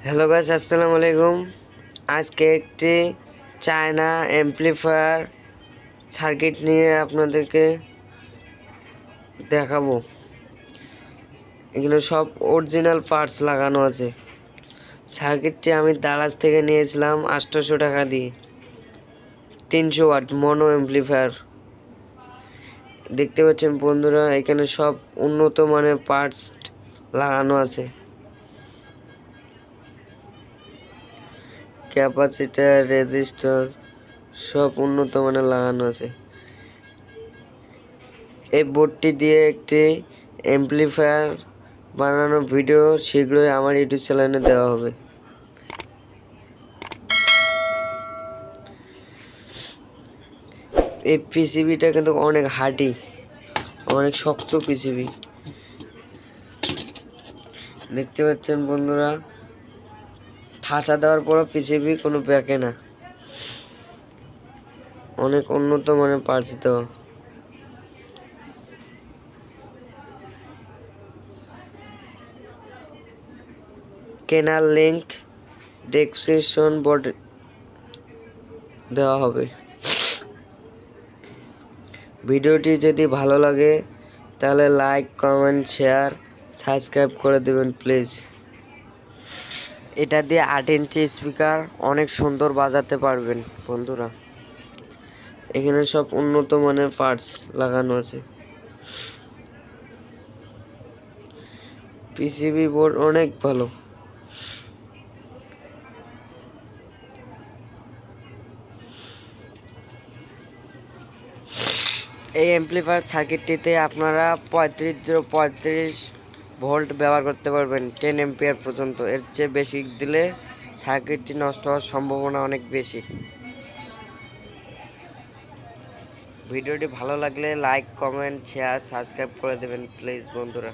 Hello guys, আসসালামু আলাইকুম। আজকে একটি চায়না অ্যাম্পলিফায়ার সার্কিট নিয়ে আপনাদেরকে দেখাবো। এগুলো সব অরিজিনাল পার্টস লাগানো আছে। সার্কিটটি আমি দারাজ থেকে নিয়েছিলাম 800 টাকা দিয়ে। 300 ওয়াট মনো অ্যাম্পলিফায়ার। দেখতে পাচ্ছেন বন্ধুরা, এখানে সব উন্নত মানের পার্টস লাগানো আছে। ক্যাপাসিটর, রেজিস্টর সব উন্নত মানের লাগানো আছে। এই বোর্ডটি দিয়ে একটি অ্যাম্পলিফায়ার বানানোর ভিডিও শীঘ্রই আমার ইউটিউব চ্যানেলে দেওয়া হবে। এই পিসিবিটা কিন্তু অনেক হার্ডি, অনেক শক্ত পিসিবি। দেখতে পাচ্ছেন বন্ধুরা, ঠাসা দেওয়ার পরও পিসিবি কোনো ব্যাকে না। অনেক উন্নত মানের পার্টস দেওয়া। কেনাল লিঙ্ক ডেসক্রিপশন বোর্ড দেওয়া হবে। ভিডিওটি যদি ভালো লাগে তাহলে লাইক, কমেন্ট, শেয়ার, সাবস্ক্রাইব করে দেবেন প্লিজ। এটা দিয়ে 8 ইঞ্চি স্পিকার অনেক সুন্দর বাজাতে পারবেন বন্ধুরা। এখানে সব উন্নত মানের পার্টস লাগানো আছে। পিসিবি বোর্ড অনেক ভালো। এই অ্যাম্পলিফায়ার সার্কিটটিতে আপনারা 35 ভোল্ট ব্যবহার করতে পারবেন, 10 এম্পিয়ার পর্যন্ত। এর চেয়ে বেশি দিলে সার্কিটটি নষ্ট হওয়ার সম্ভাবনা অনেক বেশি। ভিডিওটি ভালো লাগলে লাইক, কমেন্ট, শেয়ার, সাবস্ক্রাইব করে দেবেন প্লিজ বন্ধুরা।